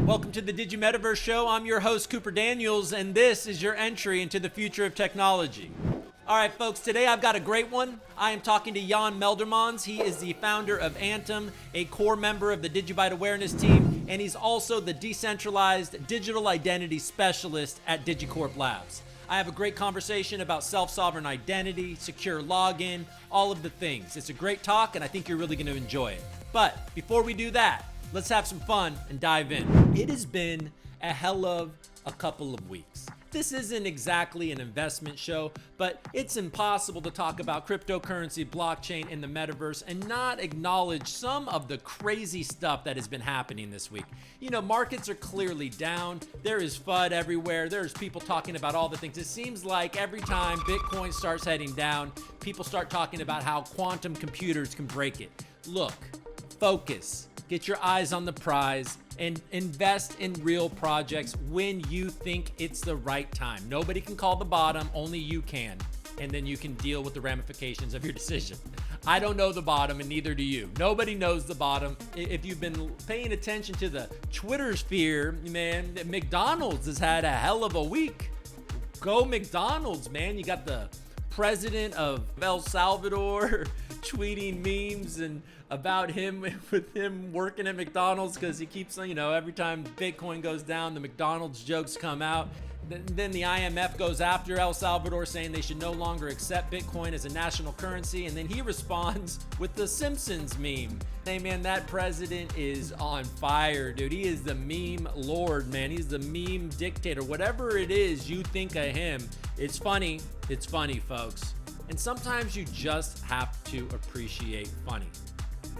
Welcome to the DigiMetaverse Show. I'm your host, Cooper Daniels, and this is your entry into the future of technology. All right, folks, today I've got a great one. I am talking to Jan Muyldermans. He is the founder of Anthem, a core member of the Digibyte Awareness Team, and he's also the decentralized digital identity specialist at DigiCorp Labs. I have a great conversation about self-sovereign identity, secure login, all of the things. It's a great talk, and I think you're really going to enjoy it. But before we do that, let's have some fun and dive in. It has been a hell of a couple of weeks. This isn't exactly an investment show, but it's impossible to talk about cryptocurrency, blockchain, and the metaverse and not acknowledge some of the crazy stuff that has been happening this week. You know, markets are clearly down. There is FUD everywhere. There's people talking about all the things. It seems like every time Bitcoin starts heading down, people start talking about how quantum computers can break it. Look, focus. Get your eyes on the prize and invest in real projects when you think it's the right time. Nobody can call the bottom, only you can. And then you can deal with the ramifications of your decision. I don't know the bottom, and neither do you. Nobody knows the bottom. If you've been paying attention to the Twitter sphere, man, McDonald's has had a hell of a week. Go McDonald's, man. You got the president of El Salvador tweeting memes and about him with him working at McDonald's because he keeps, you know, every time Bitcoin goes down, the McDonald's jokes come out. Then the IMF goes after El Salvador saying they should no longer accept Bitcoin as a national currency. And then he responds with the Simpsons meme. Hey man, that president is on fire, dude. He is the meme lord, man. He's the meme dictator. Whatever it is you think of him, it's funny. It's funny, folks. And sometimes you just have to appreciate funny.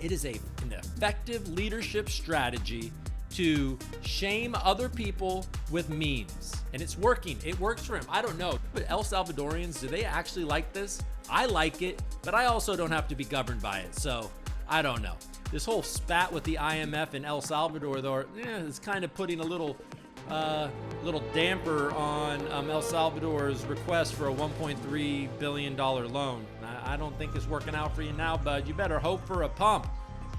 It is an effective leadership strategy to shame other people with memes. And it's working. It works for him. I don't know. But El Salvadorians, do they actually like this? I like it, but I also don't have to be governed by it. So I don't know. This whole spat with the IMF in El Salvador, though, is kind of putting a little damper on El Salvador's request for a $1.3 billion loan. I don't think it's working out for you now, bud. You better hope for a pump.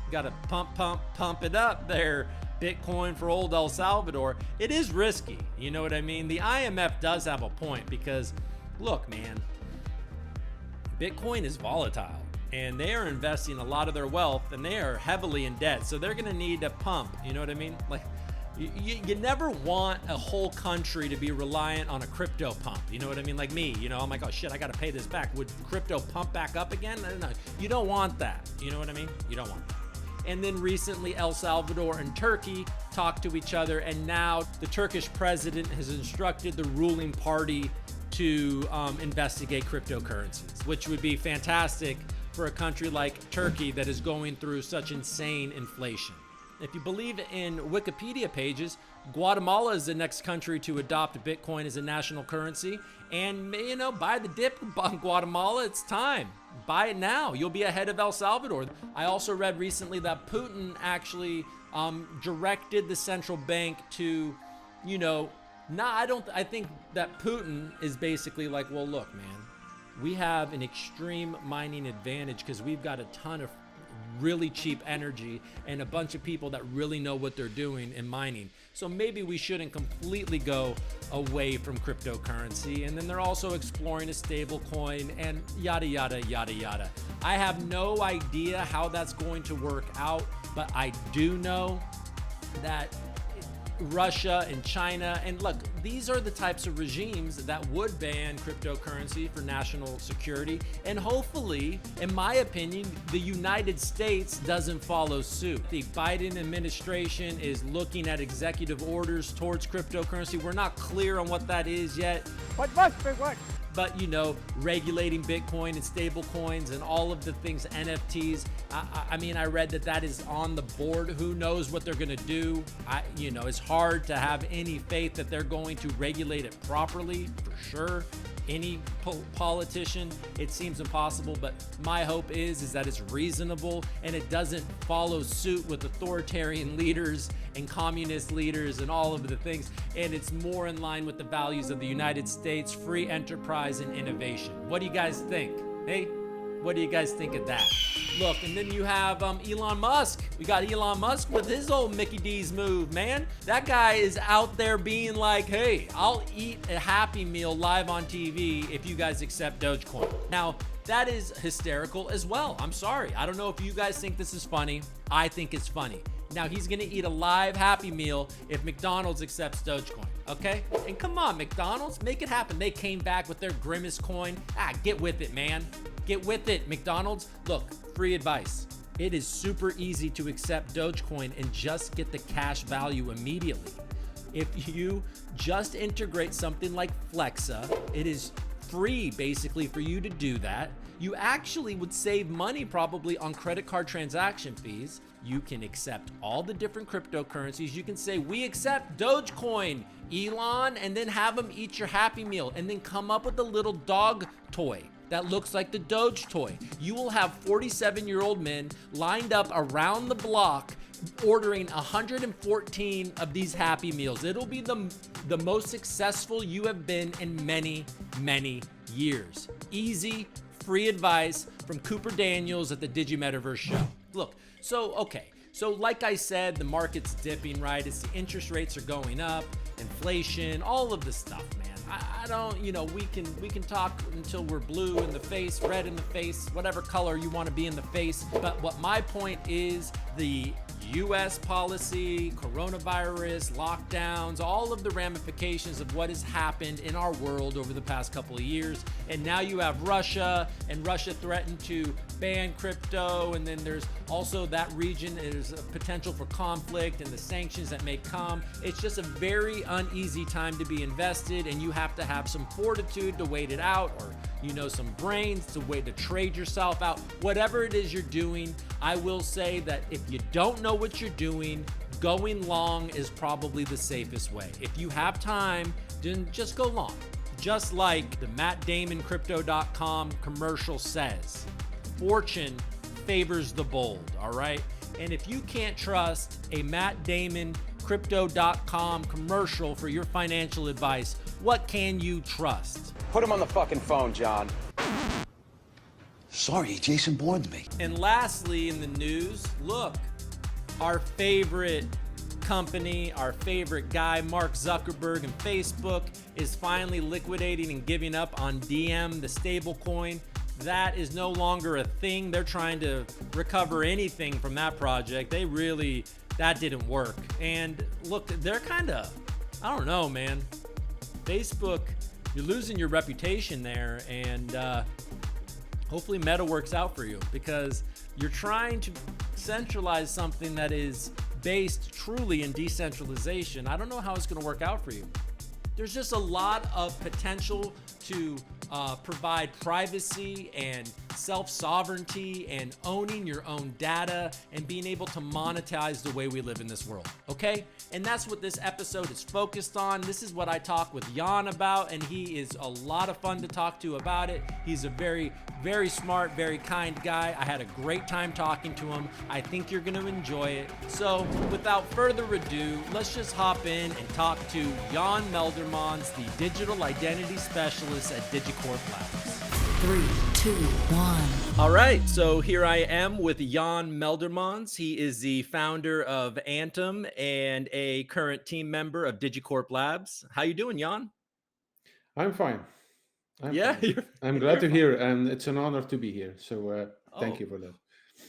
You got to pump it up there. Bitcoin for old El Salvador. It is risky. You know what I mean? The IMF does have a point because, look, man, Bitcoin is volatile and they are investing a lot of their wealth and they are heavily in debt. So they're going to need a pump. You know what I mean? Like, you never want a whole country to be reliant on a crypto pump. You know what I mean? Like me, you know, I'm like, oh shit, I got to pay this back. Would crypto pump back up again? No, you don't want that. You know what I mean? You don't want that. And then recently El Salvador and Turkey talked to each other, and now the Turkish president has instructed the ruling party to investigate cryptocurrencies, which would be fantastic for a country like Turkey that is going through such insane inflation. If you believe in Wikipedia pages, Guatemala is the next country to adopt Bitcoin as a national currency. And, you know, buy the dip on Guatemala. It's time. Buy it now. You'll be ahead of El Salvador. I also read recently that Putin actually directed the central bank to, you know, I think that Putin is basically like, well, look, man, we have an extreme mining advantage because we've got a ton of really cheap energy and a bunch of people that really know what they're doing in mining. So maybe we shouldn't completely go away from cryptocurrency. And then they're also exploring a stable coin and yada, yada, yada, yada. I have no idea how that's going to work out, but I do know that Russia and China, and look, these are the types of regimes that would ban cryptocurrency for national security, and hopefully, in my opinion, the United States doesn't follow suit. The Biden administration is looking at executive orders towards cryptocurrency. We're not clear on what that is yet. What must be what? But, you know, regulating Bitcoin and stable coins and all of the things, NFTs. I mean, I read that is on the board. Who knows what they're going to do? You know, it's hard to have any faith that they're going to regulate it properly, for sure. Any politician, it seems impossible, but my hope is that it's reasonable and it doesn't follow suit with authoritarian leaders and communist leaders and all of the things, and it's more in line with the values of the United States, free enterprise and innovation. What do you guys think? Hey, what do you guys think of that? Look, and then you have Elon Musk. We got Elon Musk with his old Mickey D's move, man. That guy is out there being like, hey, I'll eat a Happy Meal live on TV if you guys accept Dogecoin. Now, that is hysterical as well. I'm sorry. I don't know if you guys think this is funny. I think it's funny. Now, he's gonna eat a live Happy Meal if McDonald's accepts Dogecoin, okay? And come on, McDonald's, make it happen. They came back with their Grimace coin. Get with it, man. Get with it, McDonald's. Look, free advice. It is super easy to accept Dogecoin and just get the cash value immediately. If you just integrate something like Flexa, it is free basically for you to do that. You actually would save money probably on credit card transaction fees. You can accept all the different cryptocurrencies. You can say, we accept Dogecoin, Elon, and then have them eat your Happy Meal, and then come up with a little dog toy that looks like the Doge toy. You will have 47-year-old men lined up around the block ordering 114 of these Happy Meals. It'll be the most successful you have been in many, many years. Easy, free advice from Cooper Daniels at the DigiMetaverse Show. Look, so like I said, the market's dipping, right? It's the interest rates are going up, inflation, all of this stuff, man. I don't, we can talk until we're blue in the face, red in the face, whatever color you want to be in the face. But what my point is, the US policy, coronavirus, lockdowns, all of the ramifications of what has happened in our world over the past couple of years. And now you have Russia, and Russia threatened to ban crypto. And then there's also that region, there's a potential for conflict and the sanctions that may come. It's just a very uneasy time to be invested, and you have to have some fortitude to wait it out, or some brains to wait to trade yourself out. Whatever it is you're doing, I will say that if you don't know what you're doing, going long is probably the safest way. If you have time, then just go long. Just like the MattDamonCrypto.com commercial says, fortune favors the bold, all right? And if you can't trust a MattDamonCrypto.com commercial for your financial advice, what can you trust? Put him on the fucking phone, John. Sorry, Jason warned me. And lastly, in the news, look, our favorite company, our favorite guy, Mark Zuckerberg and Facebook, is finally liquidating and giving up on DM, the stable coin. That is no longer a thing. They're trying to recover anything from that project. That didn't work. And look, they're kind of, I don't know, man. Facebook, you're losing your reputation there, and hopefully Meta works out for you, because you're trying to centralize something that is based truly in decentralization. I don't know how it's going to work out for you. There's just a lot of potential to provide privacy and self-sovereignty and owning your own data and being able to monetize the way we live in this world, okay? And that's what this episode is focused on. This is what I talk with Jan about, and he is a lot of fun to talk to about it. He's a very, very smart, very kind guy. I had a great time talking to him. I think you're gonna enjoy it. So without further ado, let's just hop in and talk to Jan Muyldermans, the digital identity specialist at DigiCorp Labs. 3, 2, 1. All right, so here I am with Jan Muyldermans. He is the founder of Anthem and a current team member of DigiCorp Labs. How you doing, Jan? I'm fine. Yeah, I'm glad to hear, and it's an honor to be here. So thank you for that.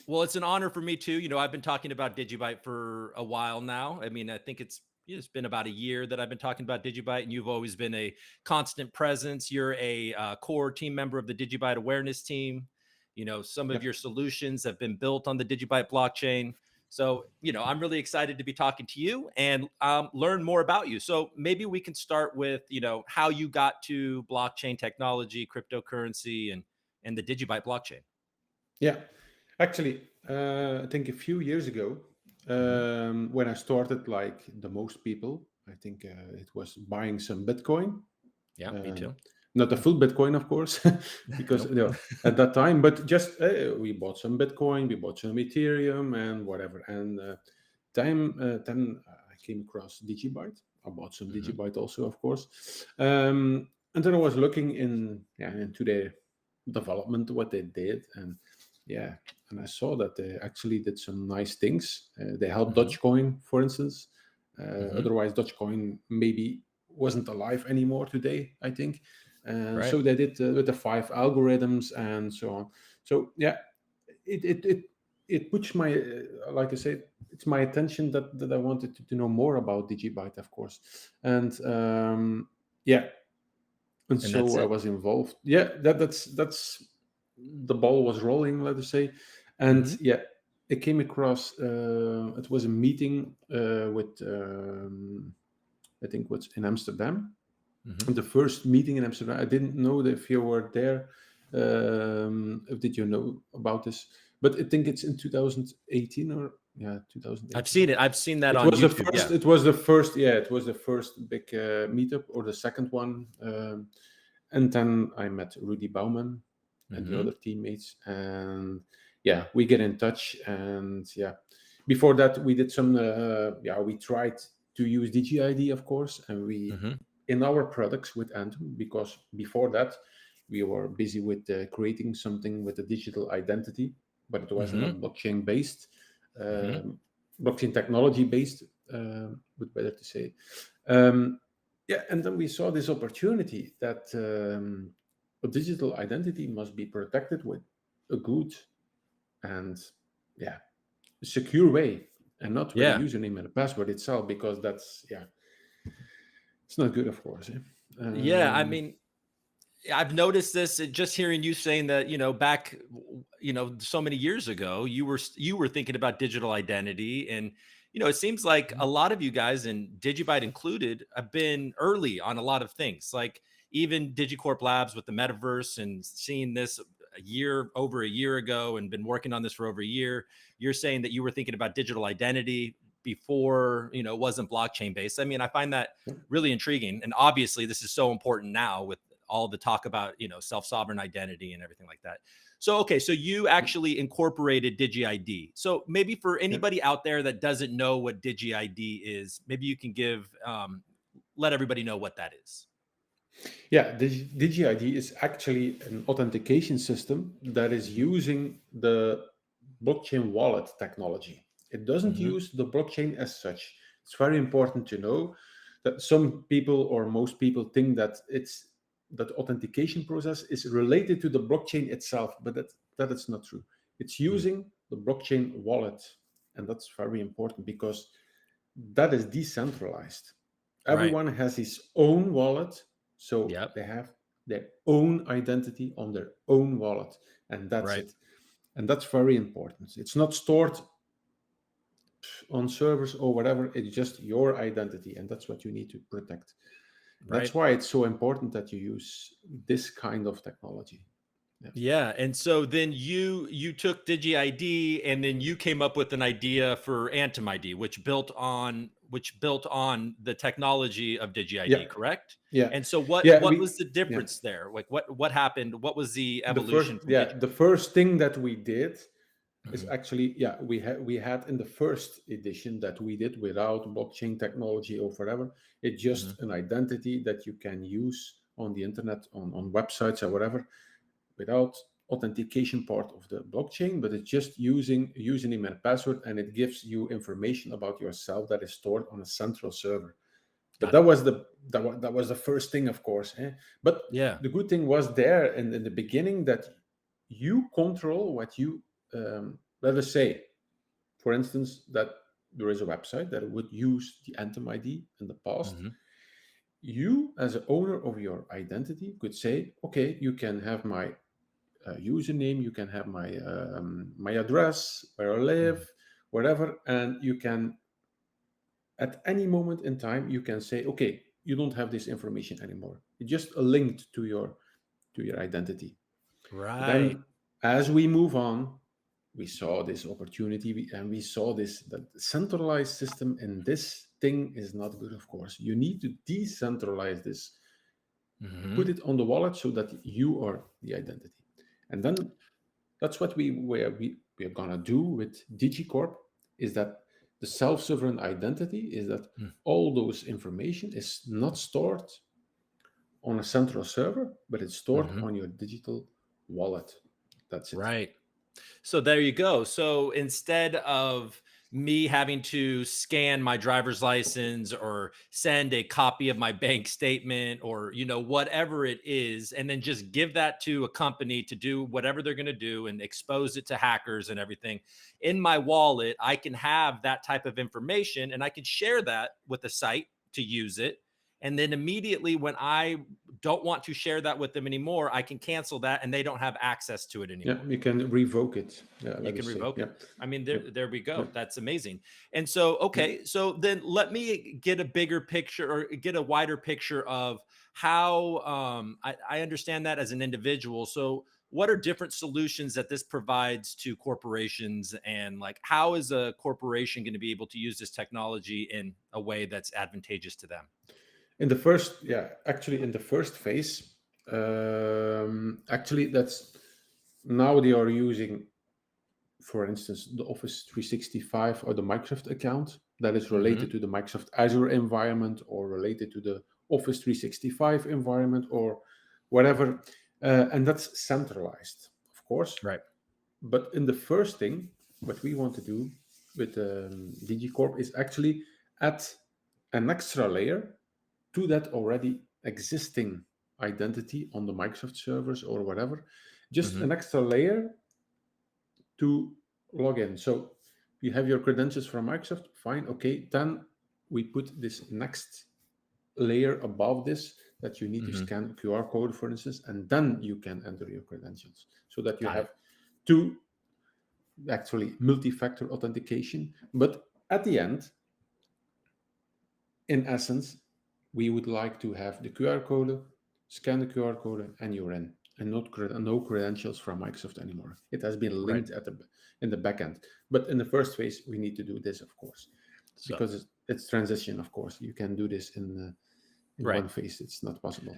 Well, it's an honor for me too. I've been talking about Digibyte for a while now. I mean, I think it's been about a year that I've been talking about Digibyte, and you've always been a constant presence. You're a core team member of the Digibyte Awareness Team. Some of your solutions have been built on the Digibyte blockchain. So, I'm really excited to be talking to you and learn more about you. So maybe we can start with, how you got to blockchain technology, cryptocurrency, and the Digibyte blockchain. Yeah, actually, I think a few years ago, when I started, like the most people, I think it was buying some Bitcoin. Yeah, me too. Not the full Bitcoin, of course, because at that time, but just we bought some Bitcoin, we bought some Ethereum and whatever. And then I came across Digibyte. I bought some Digibyte also, of course. And then I was looking into their development, what they did. And yeah, and I saw that they actually did some nice things. They helped Mm-hmm. Dogecoin, for instance. Mm-hmm. Otherwise, Dogecoin maybe wasn't alive anymore today, I think. Right. So they did with the 5 algorithms and so on. So yeah, it puts my like I said, it's my attention that I wanted to know more about Digibyte, of course, and yeah, and And that's so I it. was involved. Yeah, that's the ball was rolling, let us say, and Mm-hmm. yeah, it came across. It was a meeting with I think what's in Amsterdam. Mm-hmm. The first meeting in Amsterdam. I didn't know if you were there. Did you know about this? But I think it's in 2018 or yeah, 2018. I've seen it. I've seen that It on was the YouTube. first. Yeah. It was the first. Yeah, it was the first big meetup or the second one. And then I met Rudy Bauman and the Mm-hmm. other teammates, and yeah, we get in touch. And yeah, before that, we did some. Yeah, we tried to use Digi-ID, of course, and we Mm-hmm. in our products with Anthem, because before that we were busy with creating something with a digital identity, but it was Mm-hmm. not blockchain based, Mm-hmm. blockchain technology based, would better to say. Um, yeah, and then we saw this opportunity that a digital identity must be protected with a good and yeah secure way, and not with a Yeah. username and a password itself, because that's yeah it's not good, of course. Yeah. I Um, mean, I've noticed this just hearing you saying that, back, so many years ago, you were thinking about digital identity. And, it seems like a lot of you guys, and Digibyte included, have been early on a lot of things, like even DigiCorp Labs with the Metaverse, and seeing this over a year ago, and been working on this for over a year. You're saying that you were thinking about digital identity before, it wasn't blockchain based. I mean, I find that really intriguing. And obviously this is so important now with all the talk about, self-sovereign identity and everything like that. So, okay, so you actually incorporated Digi-ID. So maybe for yeah. anybody out there that doesn't know what Digi-ID is, maybe you can let everybody know what that is. Yeah, Digi-ID is actually an authentication system that is using the blockchain wallet technology. It doesn't Mm-hmm. use the blockchain as such. It's very important to know that some people or most people think that that authentication process is related to the blockchain itself, but that is not true. It's using the blockchain wallet, and that's very important because that is decentralized. Right. Everyone has his own wallet, so Yep. they have their own identity on their own wallet, and that's Right. it. And that's very important. It's not stored on servers or whatever. It's just your identity, and that's what you need to protect. That's Right. why it's so important that you use this kind of technology. Yeah, and so then you took Digi-ID, and then you came up with an idea for Anthem ID, which built on the technology of Yeah, Digi-ID, correct? yeah, And so yeah. what was the Yeah. difference there? Like what happened? What was the The first, evolution from yeah, Digi? the first thing that we did is Mhm. actually, yeah, we had in the first edition that we did without blockchain technology or whatever. It's Mhm. just an identity that you can use on the internet, on websites or whatever, without authentication part of the blockchain, but it's just using a username and password, and it gives you information about yourself that is stored on a central server. But Got it. that was the first thing, of course. But Yeah. the good thing was there in the beginning that you control what you let us say, for instance, that there is a website that would use the Anthem ID in the past. Mhm. You, as an owner of your identity, could say, okay, you can have my username, you can have my address, where I live, Mhm. whatever, and you can at any moment in time you can say, okay, you don't have this information anymore. It's just linked to your identity. Right. Then, as we move on, we saw this opportunity, and we saw this that centralized system in this thing is not good. Of course, you need to decentralize this, put Mhm. it on the wallet so that you are the identity, and then that's what we are gonna do with DigiCorp. Is that the self-sovereign identity? Is that Mm. all those information is not stored on a central server, but it's stored Mhm. on your digital wallet. That's it. Right. So there you go. So instead of me having to scan my driver's license or send a copy of my bank statement or whatever it is, and then just give that to a company to do whatever they're going to do and expose it to hackers and everything, in my wallet I can have that type of information and I can share that with the site to use it. And then immediately when I don't want to share that with them anymore, I can cancel that and they don't have access to it anymore. Yeah, you can revoke it. Yeah, You let can us say. revoke Yeah. it. I mean, Yeah. there we go. Yeah. That's amazing. And so, okay, so then let me get a bigger picture or get a wider picture of how I understand that as an individual. So what are different solutions that this provides to corporations, and like how is a corporation going to be able to use this technology in a way that's advantageous to them? In the first, actually in the first phase, actually that's now they are using, for instance, the Office 365 or the Microsoft account that is related to the Microsoft Azure environment or related to the Office 365 environment or whatever. And that's centralized, of course. Right. But in the first thing, what we want to do with DigiCorp is actually add an extra layer to that already existing identity on the Microsoft servers or whatever, just an extra layer to log in. So you have your credentials from Microsoft, fine, okay. Then we put this next layer above this that you need to scan QR code, for instance, and then you can enter your credentials so that you have two actually multi-factor authentication. But at the end, in essence, we would like to have the QR code, scan the QR code, and you're in, and no credentials from Microsoft anymore. It has been linked in the backend. But in the first phase, we need to do this, of course, because it's transition. Of course, you can do this in one phase. It's not possible.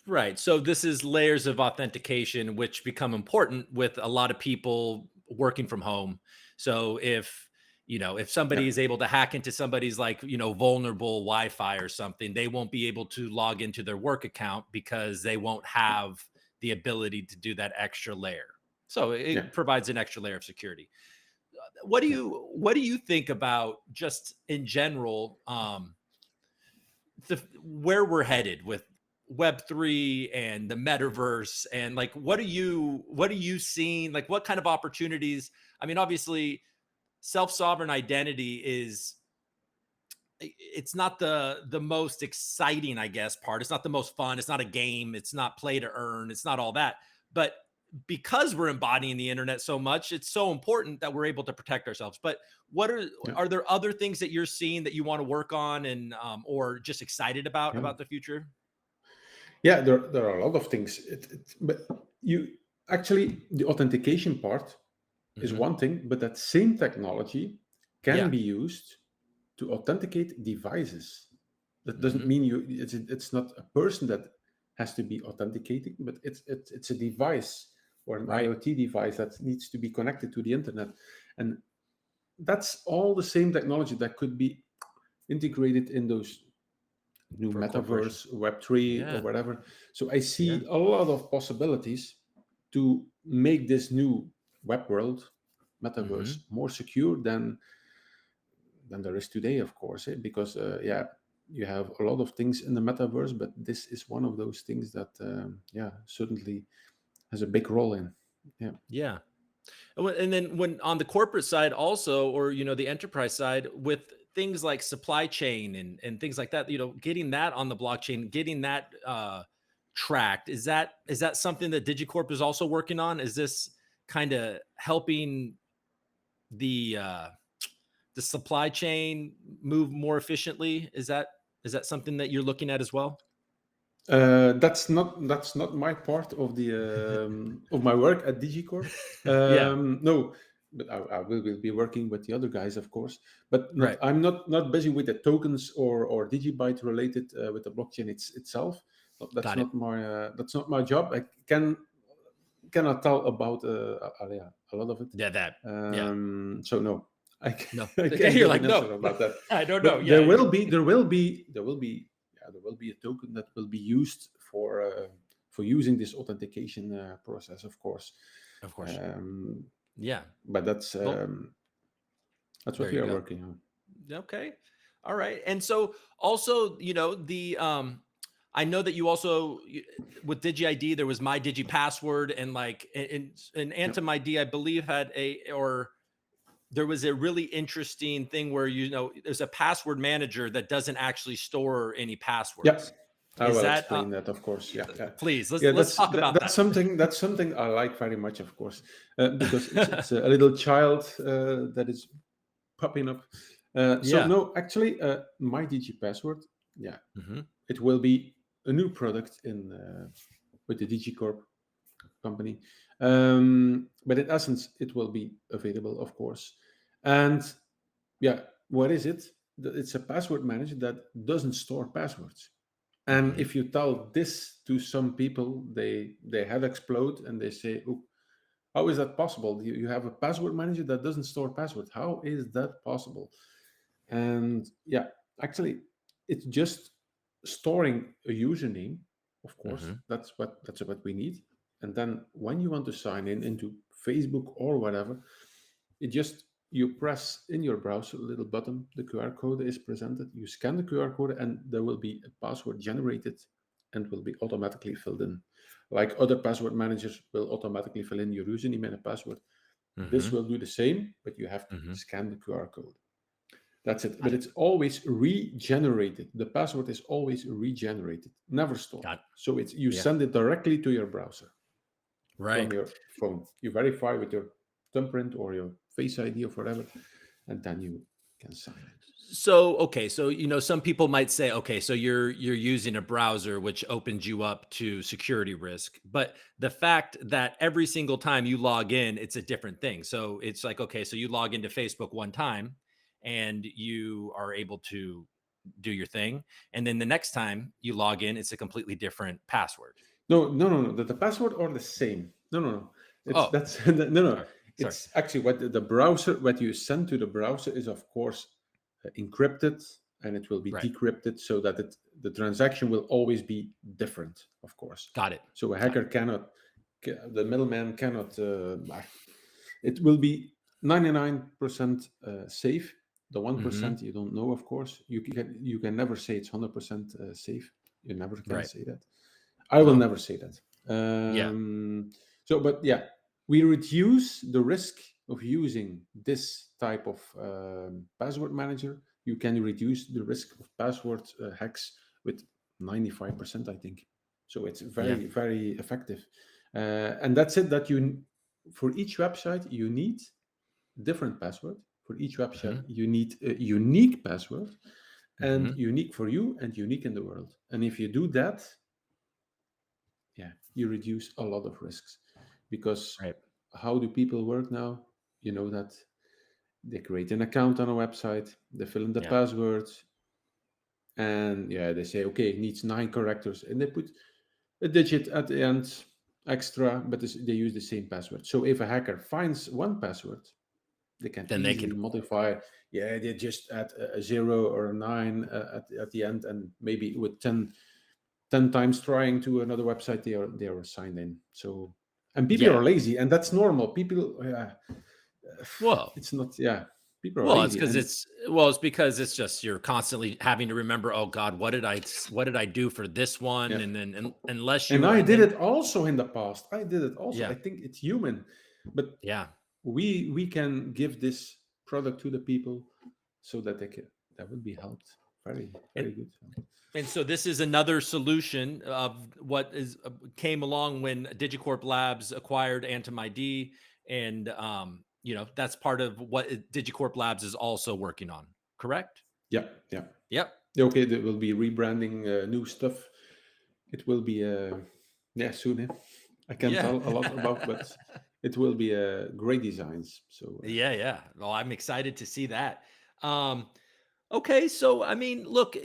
Right. So this is layers of authentication, which become important with a lot of people working from home. So if somebody is able to hack into somebody's vulnerable Wi-Fi or something, they won't be able to log into their work account because they won't have the ability to do that extra layer. So it provides an extra layer of security. What do you think about, just in general, where we're headed with Web3 and the metaverse, and what are you seeing? Like, what kind of opportunities? I mean, obviously, self-sovereign identity it's not the most exciting, I guess, part. It's not the most fun. It's not a game. It's not play to earn. It's not all that. But because we're embodying the internet so much, it's so important that we're able to protect ourselves. But are there other things that you're seeing that you want to work on and or just excited about the future? Yeah, there are a lot of things. But you actually, the authentication part is one thing, but that same technology can be used to authenticate devices. That doesn't mean it's not a person that has to be authenticating, but it's a device or an IoT device that needs to be connected to the internet. And that's all the same technology that could be integrated in those new Metaverse, Web3 or whatever. So I see a lot of possibilities to make this new web world, Metaverse, more secure than there is today, of course, because you have a lot of things in the Metaverse, but this is one of those things that certainly has a big role in. And then when on the corporate side also, or the enterprise side, with things like supply chain and things like that, getting that on the blockchain, getting that tracked, is that something that DigiCorp is also working on? Is this kind of helping the supply chain move more efficiently? Is that something that you're looking at as well? That's not my part of the of my work at DigiCorp. No, but I will be working with the other guys, of course. But I'm not busy with the tokens or Digibyte related with the blockchain itself. That's not my job. I cannot tell about a lot of it. So no. I can't You're like, no, about that. I don't know. There will be a token that will be used for using this authentication process, of course. Yeah. But that's Well, what there we you are go. working on. Okay. All right. And so also, I know that you also with Digi-ID, there was my Digi password, and like in Yep. Anthem ID, I believe there was a really interesting thing where, there's a password manager that doesn't actually store any Yeah, passwords. I Is will that, explain that, of course. Yeah, yeah, please, let's yeah. let's talk about That's that. something I like very much, of course, because it's a little child that is popping up. So Yeah. no, actually, my DG password, yeah, Hmm. it will be a new product in with the DigiCorp company. But in essence, it will be available, of course. And yeah, what is it? It's a password manager that doesn't store passwords. And Hmm. if you tell this to some people, they head explode and they say, "Oh, how is that possible? You have a password manager that doesn't store passwords. How is that possible?" And yeah, actually, it's just storing a username. Of course, Hmm. that's what we need. And then when you want to sign in into Facebook or whatever, it just you press in your browser a little button, the QR code is presented, you scan the QR code, and there will be a password generated and will be automatically filled in. Like other password managers will automatically fill in your username and a password. This Hmm. will do the same, but you have to Hmm. scan the QR code. That's it. But I it's always regenerated. The password is always regenerated, never stored. got, So it's you yeah. send it directly to your browser Right. from your phone. You verify with your thumbprint or your Face ID or whatever, and then you can sign in. So, okay, so some people might say, okay, so you're using a browser which opens you up to security risk, but the fact that every single time you log in, it's a different thing. So it's like, okay, so you log into Facebook one time and you are able to do your thing, and then the next time you log in, it's a completely different password. No, no, no, no. The password are the same. No, no, no. It's Oh, that's no, no. sorry, sorry. It's actually what the browser, what you send to the browser is of course encrypted, and it will be Right. decrypted so that the transaction will always be different, of course. Got it. So a Got it. hacker the middleman cannot. It will be 99% safe. The Hmm. 1% you don't know, of course. You can never say it's 100% safe. You never can Right. say that. I will No. never say that. Yeah. But yeah, we reduce the risk of using this type of password manager. You can reduce the risk of password hacks with 95%, I think. So it's Yeah. very, very effective. And that's it. For each website, you need different password. For each website, Hmm. you need a unique password, and Hmm. unique for you and unique in the world. And if you do that, yeah, you reduce a lot of risks, because Right. how do people work now? You know that they create an account on a website, they fill in the Yeah. passwords, and yeah, they say, okay, it needs 9 characters, and they put a digit at the end extra, but they use the same password. So if a hacker finds one password, they can Then they can. easily modify. Yeah, they just add a 0 or a 9 at the end, and maybe with 10 times trying to another website, they are signed in. So, and people Yeah. are lazy, and that's normal. People, Whoa. it's not. Yeah, people are Well, it's lazy, because and it's because it's just you're constantly having to remember, oh God, what did I do for this one? yeah. And then unless And you I and did then it also in the past. I did it also. I yeah, think it's human, but yeah. we can give this product to the people so that that would be helped. Very, And very good. and so this is another solution of what is came along when DigiCorp Labs acquired Anthem ID, and that's part of what DigiCorp Labs is also working on. Correct? Yeah, yeah. Yep. Okay, there will be rebranding, new stuff. It will be yeah, soon. I can't Yeah. tell a lot about, but it will be great designs. So Yeah, yeah. Well, I'm excited to see that. Um, okay, so I mean, look,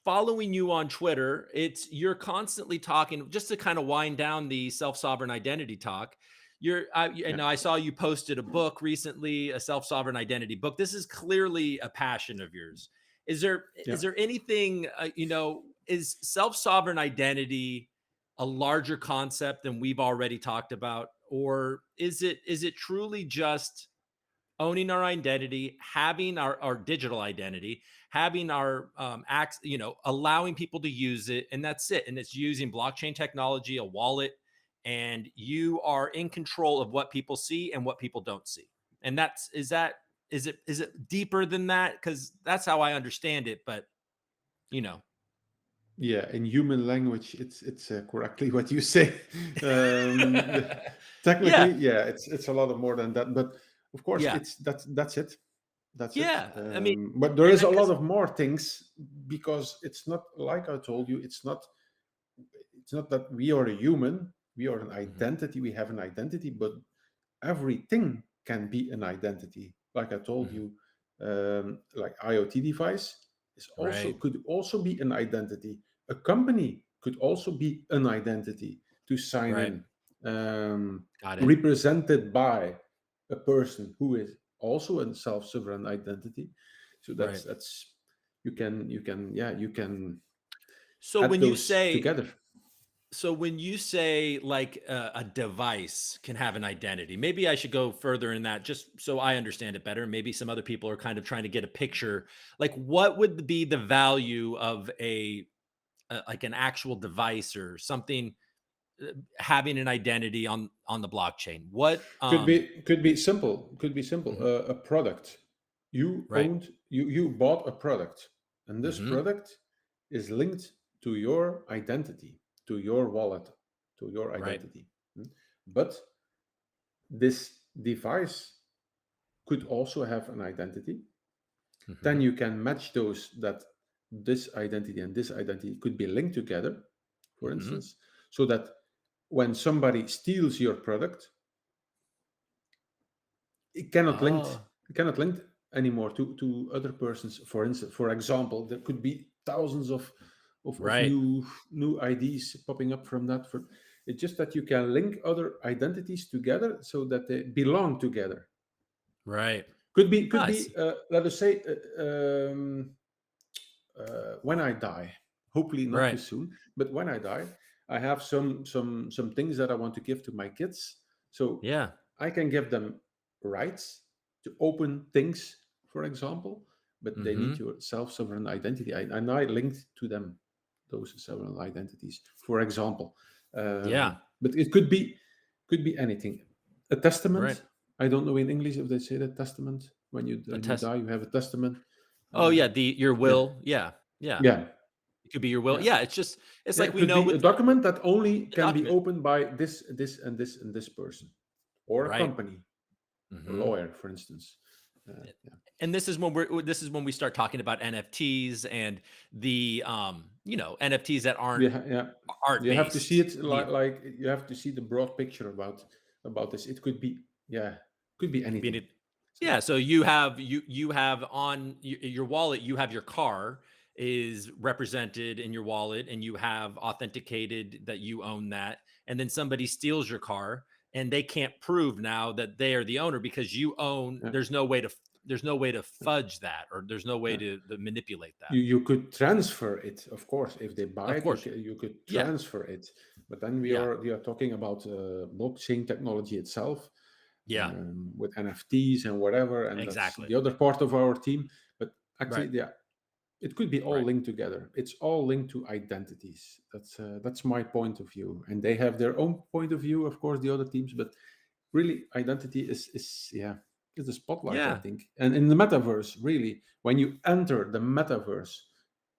following you on Twitter, you're constantly talking. Just to kind of wind down the self-sovereign identity talk. yeah, And I saw you posted a book recently, a self-sovereign identity book. This is clearly a passion of yours. Is there yeah. is there anything is self-sovereign identity a larger concept than we've already talked about, or is it truly just owning our identity, having our digital identity, having our acts, allowing people to use it, and that's it. And it's using blockchain technology, a wallet, and you are in control of what people see and what people don't see. And is it deeper than that? Because that's how I understand it. But you know, Yeah, in human language, it's correctly what you say. Um, Technically, yeah, yeah, it's a lot of more than that. But of course, yeah, that's it. That's it. yeah. I mean, But there and is a lot because of more things, because it's not like I told you. It's not that we are a human. We are an identity. We have an identity, but everything can be an identity. Like I told you, like IoT device right, could also be an identity. A company could also be an identity to sign right, in, got it, represented by a person who is also a self-sovereign identity. So right. that's you can So add when you those say together. So when you say like a device can have an identity, maybe I should go further in that just so I understand it better. Maybe some other people are kind of trying to get a picture. Like, what would be the value of like an actual device or something having an identity on the blockchain? What? Could be simple. Could be simple. Mhm, A product you right. owned. You bought a product, and this Hmm. product is linked to your identity, to your wallet, to your Right. identity. Mm. But this device could also have an identity. Hmm. Then you can match those, that this identity and this identity could be linked together, for Hmm. instance, so that when somebody steals your product, it cannot linked Oh, it cannot link anymore to other persons. For instance, for example, there could be thousands of right. new IDs popping up from that. It's just that you can link other identities together so that they belong together. Right. Could I be see. let us say, when I die, hopefully not too Right. soon, but when I die, I have some things that I want to give to my kids. So Yeah. I can give them rights to open things, for example, but they need Hmm. your self-sovereign identity, and I linked to them those sovereign identities, for example. Yeah. But it could be anything. A Right. testament. I don't know in English if they say that testament. A When you test. die, you have a testament. Oh Uh, yeah. Your yeah, will. Yeah. Yeah. yeah, It could be your will. yeah. Yeah, it's Yeah, like it we could know be a with document that only a can be document. opened by this person, or a Right. company, a Hmm. lawyer, for instance. Yeah, And this is when we start talking about NFTs and the NFTs that aren't yeah. art You have to see based. it like you have to see the broad picture about this. It could be, yeah, could be anything. So Yeah, so you have on your wallet, you have your car is represented in your wallet, and you have authenticated that you own that, and then somebody steals your car, and they can't prove now that they are the owner because you own. yeah, There's no way to yeah, fudge that, or there's no way yeah. to manipulate that. You could transfer it, of course. If they buy Of it, course, you could yeah, transfer it. But then yeah, we are talking about blockchain technology itself, yeah, with NFTs and whatever, and that's exactly, the other part of our team. But right, actually, yeah, it could be all right, linked together. It's all linked to identities. That's my point of view, and they have their own point of view, of course, the other teams. But really, identity is yeah, is the spotlight, I yeah, think. And in the metaverse, really, when you enter the metaverse,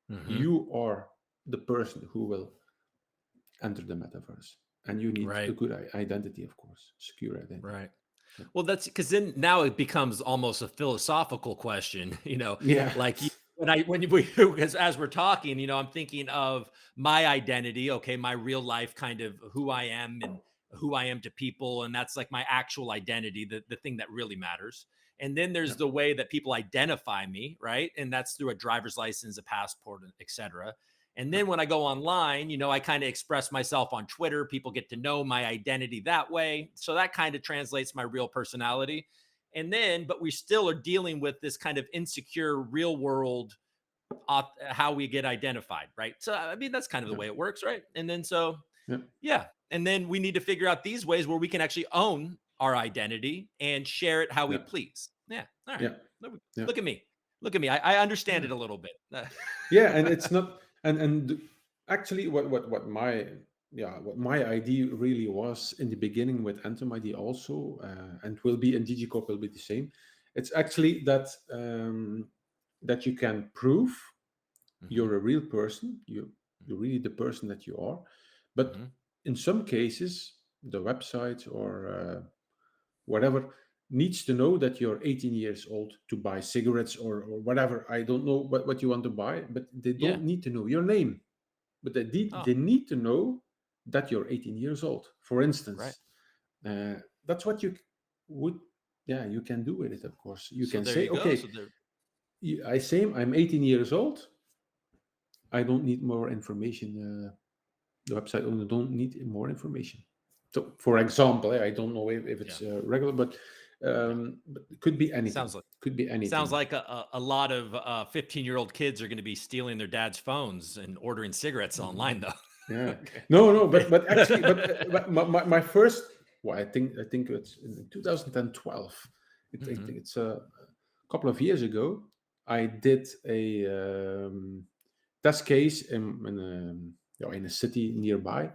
hmm, you are the person who will enter the metaverse, and you need a right, good identity, of course, secure identity. right. Well, that's because then now it becomes almost a philosophical question, Yeah, like when we because as we're talking, I'm thinking of my identity, okay, my real life kind of who I am and who I am to people, and that's like my actual identity, the thing that really matters. And then yeah, there's the way that people identify me, right? And that's through a driver's license, a passport, etc. And yeah, then when I go online, I kind of express myself on Twitter. People get to know my identity that way. So that kind of translates my real personality. And then, but we still are dealing with this kind of insecure real world, how we get identified, right? So, I mean, that's kind of the yeah, way it works, right? And then, so Yeah. Yeah. And then we need to figure out these ways where we can actually own our identity and share it how we Yeah. please. Yeah. All right. Yeah. Yeah. Look at me. Look at me. I understand Yeah. it a little bit. Yeah, and it's not, and actually what my ID really was in the beginning with Anthem ID also, and will be in DigiCorp will be the same. It's actually that that you can prove you're a real person, you're really the person that you are, but in some cases the website or whatever needs to know that you're 18 years old to buy cigarettes or whatever. I don't know what you want to buy, but they don't need to know your name, but they need to know that you're 18 years old, for instance. That's what you would, you can do with it, of course. You can say, okay, I say I'm 18 years old. I don't need more information. The website owner don't need more information. So, for example, I don't know if it's regular, but it could be anything. Could be anything. Sounds like a lot of 15-year-old kids are going to be stealing their dad's phones and ordering cigarettes online, though. Yeah. No, but actually, but my first, well, I think it's in 2012. I think it's a couple of years ago. I did a test case in a city nearby.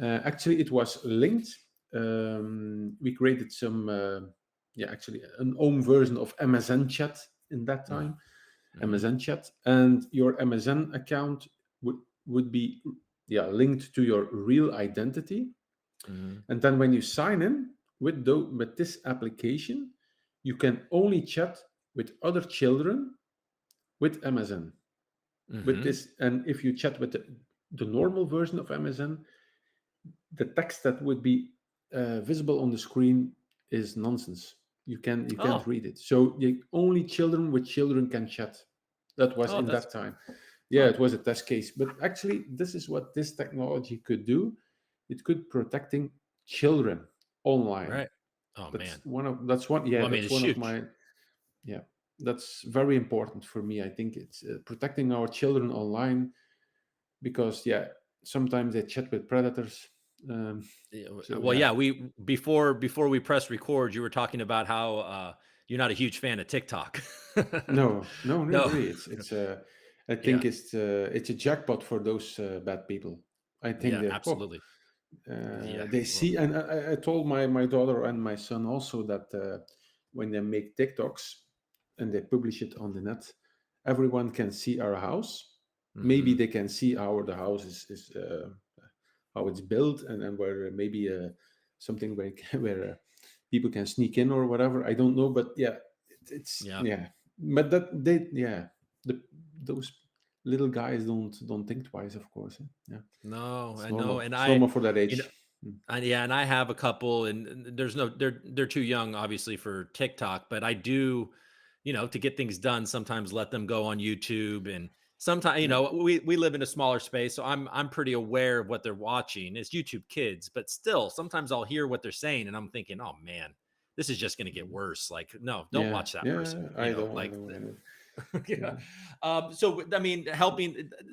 Actually, it was linked. We created some, actually an own version of MSN chat in that time, MSN chat, and your MSN account would be linked to your real identity. And then when you sign in with this application, you can only chat with other children with MSN. With this, and if you chat with the normal version of MSN, the text that would be visible on the screen is nonsense. You can't read it. So only children with children can chat. That was in that time. Yeah, it was a test case. But actually, this is what this technology could do. It could protecting children online. Right. Oh, that's man. That's one huge. of my. Yeah, that's very important for me. I think it's protecting our children online, because sometimes they chat with predators. We before we press record, you were talking about how you're not a huge fan of TikTok. No, really. It's I think it's a jackpot for those bad people. I think absolutely. They see, and I told my daughter and my son also that when they make TikToks and they publish it on the net, everyone can see our house. Maybe they can see how the house is how it's built, and where maybe something where people can sneak in or whatever. I don't know, but it's but that those little guys don't think twice, of course. No, it's I normal. know, and it's normal for that age. And I have a couple, and they're too young, obviously, for TikTok, but I do, to get things done, sometimes let them go on YouTube. And sometimes, we live in a smaller space, so I'm pretty aware of what they're watching. It's YouTube Kids, but still, sometimes I'll hear what they're saying, and I'm thinking, oh man, this is just going to get worse. Like, no, don't watch that person. I don't. So, I mean,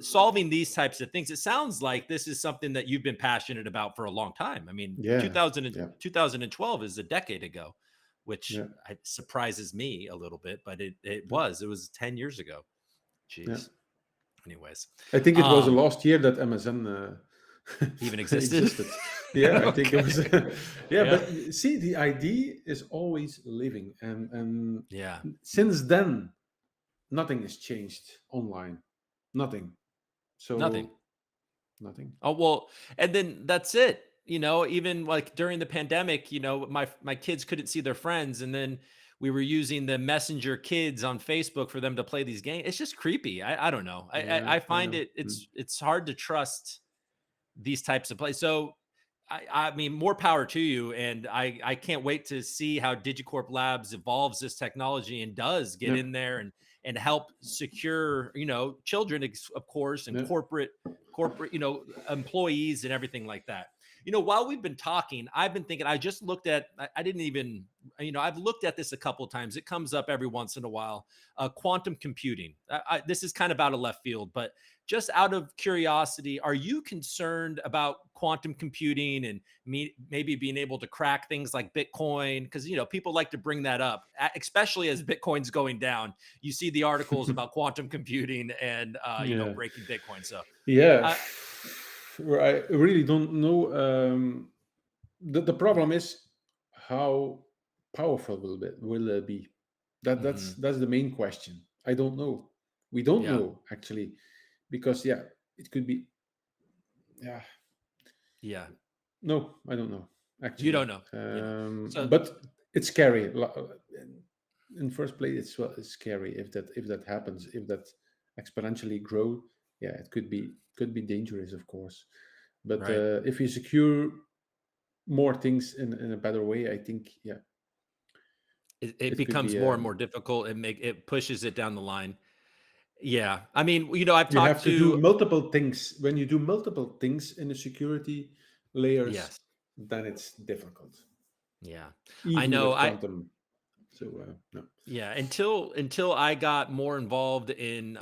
solving these types of things, it sounds like this is something that you've been passionate about for a long time. I mean, 2012 is a decade ago, which surprises me a little bit, but it was 10 years ago. Jeez. Anyways, I think it was the last year that MSN even existed. I think it was. But see, the ID is always living, and since then, nothing has changed online. Nothing. So nothing. Oh, well, and then that's it. Even like during the pandemic, my kids couldn't see their friends, and then we were using the Messenger Kids on Facebook for them to play these games. It's just creepy. I don't know. I find it's hard to trust these types of plays. So I mean, more power to you. And I can't wait to see how DigiCorp Labs evolves this technology and does get in there and help secure, children, of course, and corporate, employees and everything like that. while we've been talking, I've been thinking, I just looked at, I didn't even, I've looked at this a couple of times. It comes up every once in a while. Quantum computing. This is kind of out of left field, but just out of curiosity, are you concerned about quantum computing and maybe being able to crack things like Bitcoin? Because, people like to bring that up, especially as Bitcoin's going down. You see the articles about quantum computing and, breaking Bitcoin. So, yeah, I really don't know. The problem is how powerful will it be? That's the main question. I don't know. We don't know actually, because it could be. Yeah. No, I don't know. Actually, You don't know. But it's scary. In first place, it's scary if that happens. If that exponentially grow, it could be dangerous, of course. But Right. if you secure more things in a better way, I think It could becomes be. more and more difficult and it pushes it down the line. Yeah. I mean, I've You talked have to do to, multiple things. When you do multiple things in the security layers, yes. then it's difficult, Yeah. I even know. with quantum. So no. Yeah, until I got more involved in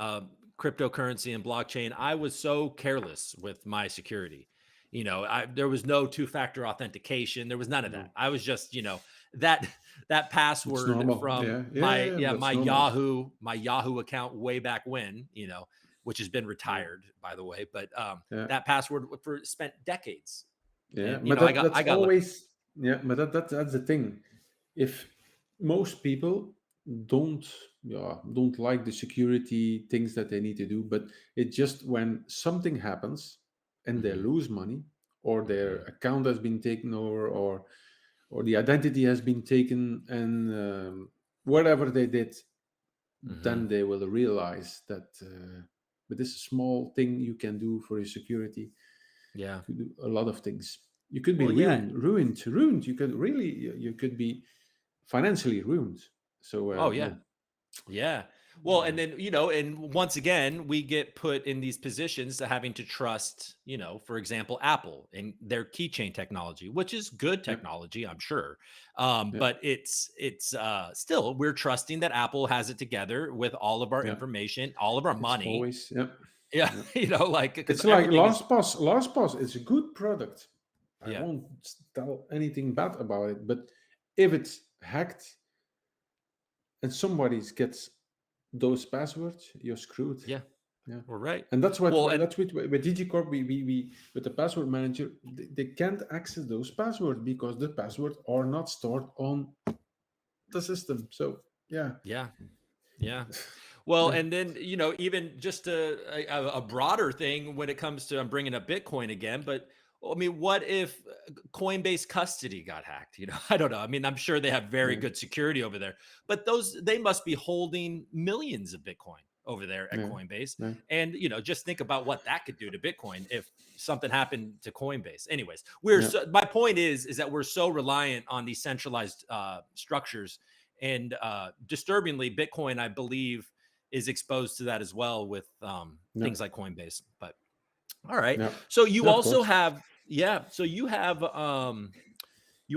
cryptocurrency and blockchain, I was so careless with my security. There was no two-factor authentication. There was none of that. No. I was just, that that It's password normal. from Yeah, my that's normal. Yahoo account way back when, which has been retired, by the way. But Yeah, that password spent decades, yeah. and But that's I got lucky. always, but that's the thing. If most people don't don't like the security things that they need to do, but it just when something happens and they Hmm. lose money, or their Hmm. account has been taken over, or the identity has been taken, and whatever they did, Hmm. then they will realize that with this small thing you can do for your security, Yeah. you could do a lot of things. You could be Well, yeah. ruined. You could really, you could be financially ruined. So Oh, yeah. no. Yeah. Well, and then, and once again, we get put in these positions to having to trust, for example, Apple and their keychain technology, which is good Yeah, technology, I'm sure. yeah, But it's still, we're trusting that Apple has it together with all of our yeah. information, all of our It's money. always Yeah. yeah. Because It's like everything is, LastPass. LastPass is a good product. I yeah. won't tell anything bad about it, but if it's hacked and somebody gets those passwords, you're screwed. Yeah. Yeah. We're right. And that's what Well, and with DigiCorp, we with the password manager, they can't access those passwords because the passwords are not stored on the system. So yeah. yeah. Yeah. Well, Yeah. and then, even just a broader thing when it comes to, I'm bringing up Bitcoin again, but I mean, what if Coinbase custody got hacked? I don't know. I mean, I'm sure they have very Yeah. good security over there, but they must be holding millions of Bitcoin over there at Yeah. Coinbase. Yeah. And, just think about what that could do to Bitcoin if something happened to Coinbase. Anyways, Yeah. my point is that we're so reliant on these centralized structures, and disturbingly, Bitcoin, I believe, is exposed to that as well with Yeah. things like Coinbase. But all right. Yeah. So you Yeah, of also course. have, so you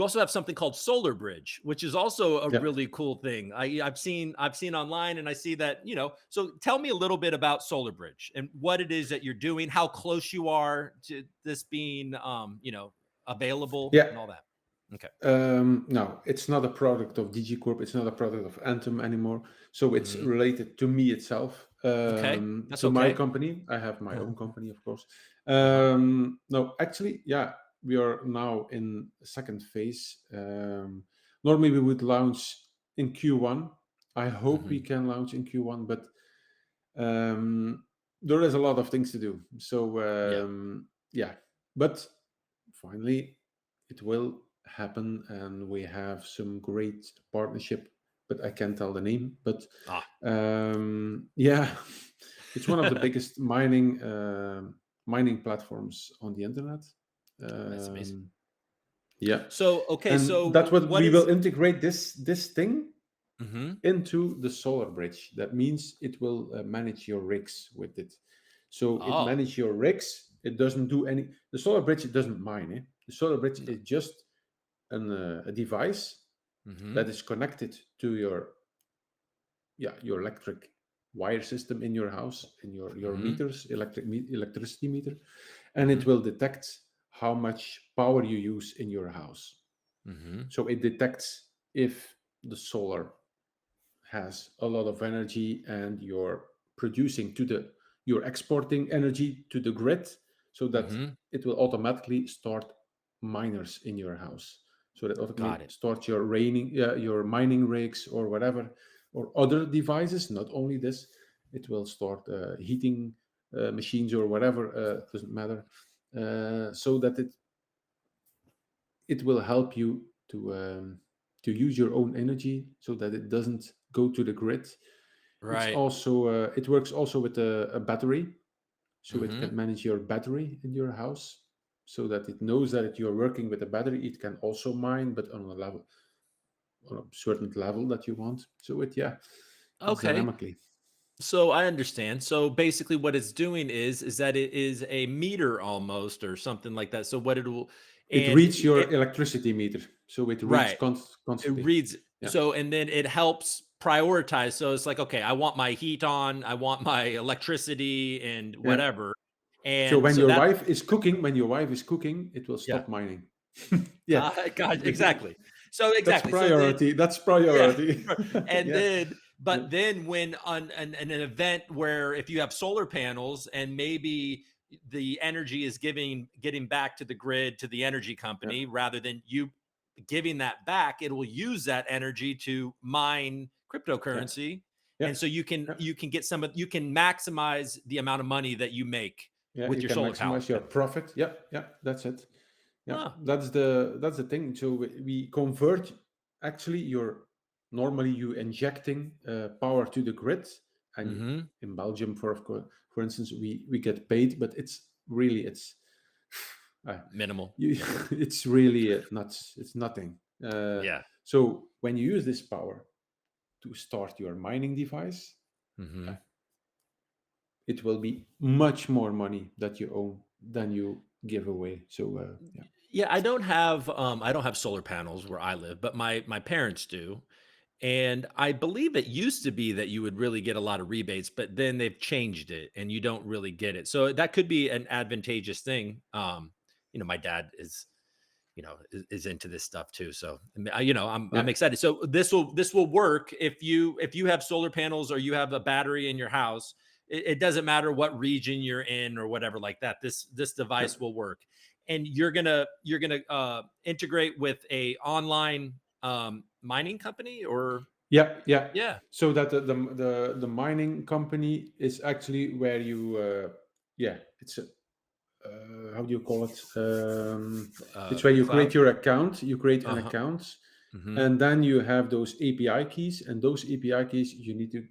also have something called Solar Bridge, which is also a Yeah. really cool thing. I've seen online, and I see that, so tell me a little bit about Solar Bridge and what it is that you're doing, how close you are to this being available Yeah. and all that. Okay. No, it's not a product of DigiCorp. It's not a product of Anthem anymore. So it's Hmm. related to me itself, Okay. That's to my okay. company. I have my own company, of course. Uh-huh. No, actually, we are now in the second phase. Normally, we would launch in Q1. I hope we Hmm. can launch in Q1, but there is a lot of things to do. So Yeah. yeah, but finally, it will happen, and we have some great partnership. But I can't tell the name. But Ah. yeah, it's one of the biggest mining platforms on the internet. That's amazing. Um, yeah, So, okay. and So that's what what we is, will integrate this thing mhm. into the Solar Bridge. That means it will manage your rigs with it. So it Oh, manages your rigs. It doesn't do any. The Solar Bridge, it doesn't mine. The solar bridge is just a device that is connected to your electric wire system in your house, in your meters, electricity meter, and it will detect how much power you use in your house. So it detects if the solar has a lot of energy and you're exporting energy to the grid, so that it will automatically start miners in your house. So that automatically start your mining rigs or whatever, or other devices. Not only this, it will start heating machines or whatever. Doesn't matter. So that it will help you to use your own energy, so that it doesn't go to the grid. It's also it works also with a battery, so it can manage your battery in your house, so that it knows that you're working with a battery. It can also mine, but on a certain level that you want. So it's dynamically. So I understand. So basically what it's doing is that it is a meter almost, or something like that. So what It reads your electricity meter. So it reads it constantly. reads. Yeah. So, and then it helps prioritize. So it's like, okay, I want my heat on, I want my electricity and whatever. And so when your wife is cooking, it will stop mining. God, exactly. So exactly. That's priority. And then when on an event where if you have solar panels and maybe the energy is getting back to the grid, to the energy company, rather than you giving that back, it will use that energy to mine cryptocurrency. And so you can maximize the amount of money that you make with your solar power. Maximize your profit. That's it. That's the thing. So we convert actually normally you injecting power to the grid, and in Belgium, for instance, we get paid, but it's minimal. It's really nuts. It's nothing. So when you use this power to start your mining device, it will be much more money that you own than you give away. So I don't have solar panels where I live, but my parents do. And I believe it used to be that you would really get a lot of rebates, but then they've changed it and you don't really get it. So that could be an advantageous thing. My dad is into this stuff too. So, I'm excited. So this will work if you have solar panels or you have a battery in your house. It doesn't matter what region you're in or whatever like that. This device will work. And you're gonna integrate with a online mining company, or so that the mining company is actually where you it's a how do you call it? It's where you create your account. You create an account, and then you have those API keys, and those API keys you need to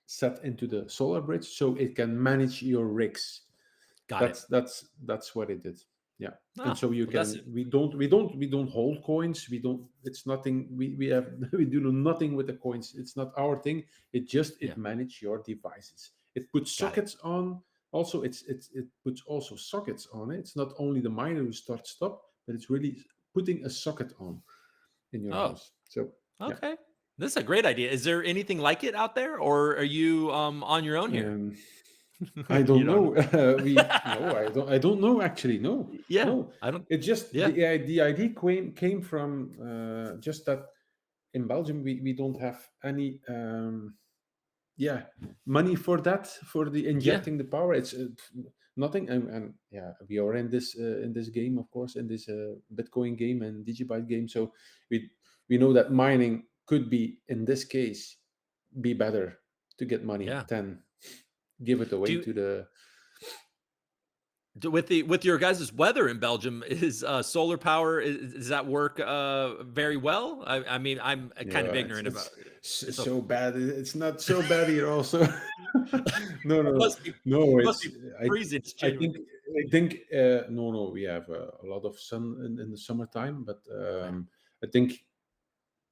set into the solar bridge so it can manage your rigs. That's what it did. And so you can we don't hold coins. It's nothing. We do nothing with the coins. It's not our thing. It manage your devices. It puts sockets on. Also, it puts also sockets on it. It's not only the miner who stop, but it's really putting a socket on in your house. So this is a great idea. Is there anything like it out there, or are you on your own here? I don't know. I don't know actually. No. I don't. It's just the idea came from just that in Belgium we don't have any money for that, for the injecting the power. It's nothing, and we are in this game, of course, in this Bitcoin game and Digibyte game. So we know that mining could be, in this case, be better to get money than give it away to the. With your guys' weather in Belgium, is solar power, does that work very well? I mean, I'm kind of ignorant about it. It's so bad. It's not so bad here also. No. It's freezing. I think no. We have a lot of sun in the summertime, but I think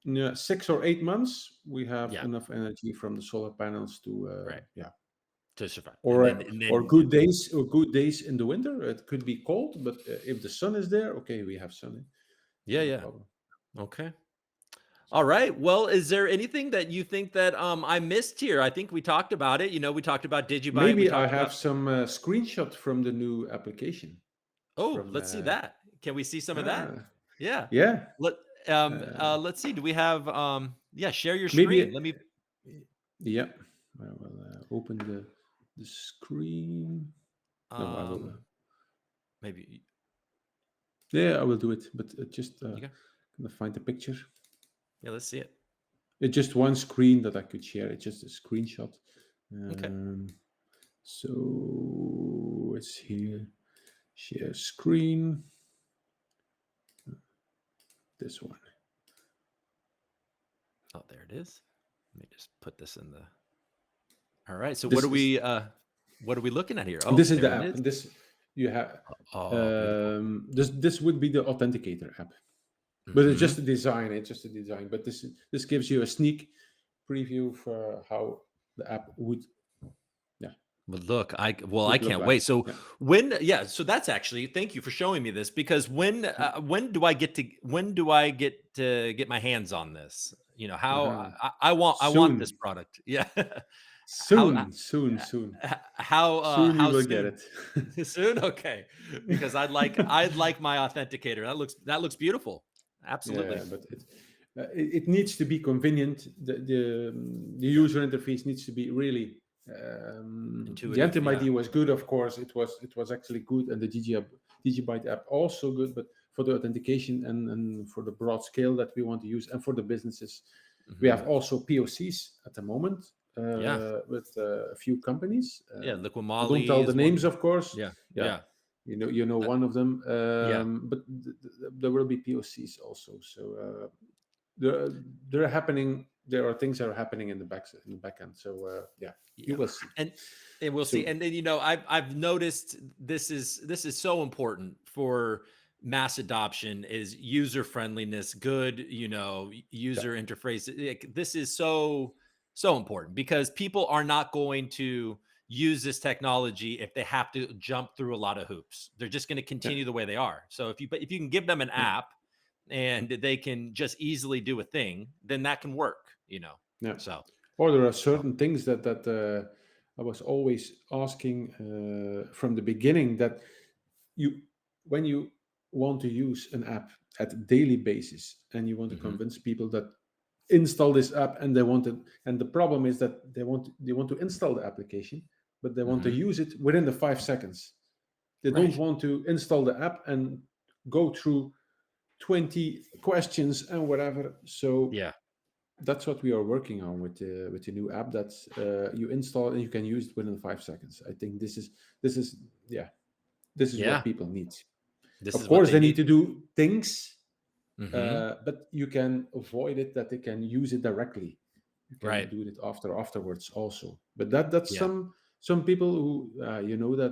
6 or 8 months we have enough energy from the solar panels to to survive. Or And then good days in the winter. It could be cold, but if the sun is there, okay, we have sun. yeah, No yeah. problem. Okay. All right. Well, is there anything that you think that I missed here? I think we talked about it. We talked about Digibyte. We Maybe I talked about. have some screenshot from the new application. Oh, From let's see that. Can we see some of that? ah, Yeah. yeah, Let uh, let's see. Do we have yeah, share your screen. maybe Let me yeah. I will open the screen. No, I will. maybe Yeah, I will do it. But just okay. gonna find the picture. Yeah, let's see it. It's just one screen that I could share. It's just a screenshot. Okay. So it's here. Share screen. This one. Oh, there it is. Let me just put this in the. All right. So This what are we looking at here? Oh, this is the there it app. is. This you have. Oh, beautiful. This would be the Authenticator app, but it's Mhm. just a design. It's just a design. But this gives you a sneak preview for how the app would Well, look, I would look can't like. wait. So Yeah. so that's actually, thank you for showing me this, because when do I get to get my hands on this? How Uh-huh. I want this Soon, product. Yeah. How soon you how will get soon? it. Soon? Okay. Because I'd like my authenticator. That looks beautiful. Absolutely. Yeah, but it needs to be convenient. The user interface needs to be really. The Intuitive. Anthem Yeah. ID was good, of course. It was actually good, and the Digibyte app also good. But for the authentication and for the broad scale that we want to use, and for the businesses, we Mhm. have also POCs at the moment Yeah. with a few companies. Yeah. Liquid I don't Moly tell the is one. names, of course. Yeah. Yeah, Yeah. you know Uh, one of them. yeah. But there will be POCs also. So there there are happening. There are things that are happening in the back end. So yeah, you Yeah. will see And we'll see. soon. And then I've noticed this is so important for mass adoption, is user friendliness, good, Yeah, user interface. This is so important, because people are not going to use this technology if they have to jump through a lot of hoops. They're just going to yeah, continue the way they are. So if you can give them an yeah, app and they can just easily do a thing, then that can work. yeah. So Or there are certain things that I was always asking from the beginning, that you when you want to use an app at a daily basis and you want to mhm. convince people that install this app, and they want it, and the problem is that they want to install the application, but they want to Mhm. use it within the 5 seconds. They don't Right. want to install the app and go through 20 questions and whatever. So Yeah. that's what we are working on with the new app, that you install and you can use it within 5 seconds. I think this is yeah, this is what Yeah. people need. This Of is what course, they they need need. to do things, Mhm. but you can avoid it, that they can use it directly. You can Right. do it afterwards also. But that's Yeah. some people who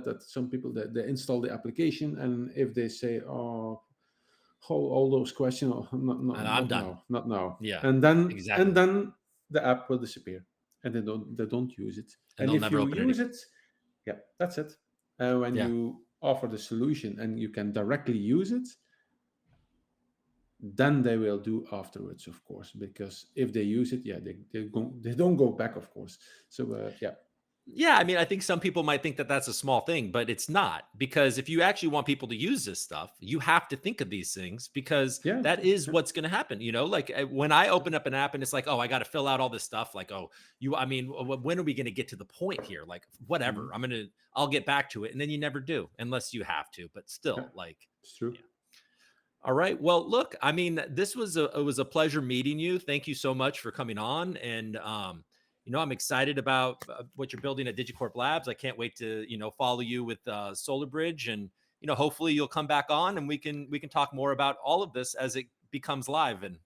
that some people that they install the application, and if they say, oh, all those questions, oh, And I'm done. not now, Yeah. and Exactly. then the app will disappear, and they don't use it. And And they'll if never you open it use again. it, yeah, that's it. When Yeah. you offer the solution and you can directly use it, then they will do afterwards, of course, because if they use it, yeah, they don't go back, of course. So yeah, Yeah, I mean, I think some people might think that that's a small thing, but it's not, because if you actually want people to use this stuff, you have to think of these things, because yeah, that is yeah, what's going to happen. Like when I open up an app and it's like, oh, I got to fill out all this stuff. Like, oh, I mean, when are we going to get to the point here? Like, whatever, mhm, I'll get back to it. And then you never do, unless you have to, but yeah, still, like, it's true. yeah. All right. Well, look, I mean, it was a pleasure meeting you. Thank you so much for coming on. And I'm excited about what you're building at DigiCorp Labs. I can't wait to, follow you with Solar Bridge, and hopefully you'll come back on and we can talk more about all of this as it becomes live. And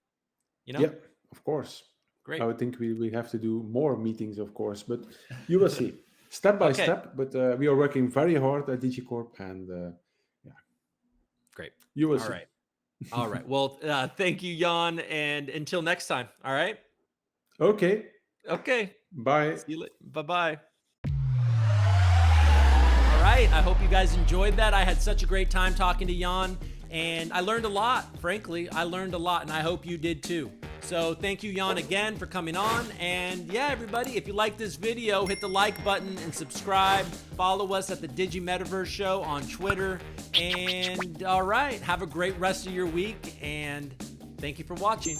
Yeah, of course. I great. would think we have to do more meetings, of course, but you will see, step by Okay, step. But we are working very hard at DigiCorp, and yeah, great. you will All see. right. All right. Well, thank you, Jan, and until next time. All right. Okay, Okay. bye. See you later. Bye bye. right. I hope you guys enjoyed that. I had such a great time talking to Jan, and I learned a lot. Frankly, I learned a lot, and I hope you did too. So thank you, Jan, again for coming on. And yeah, everybody, if you like this video, hit the like button and subscribe. Follow us at the DigiMetaverse Show on Twitter. And all right, have a great rest of your week, and thank you for watching.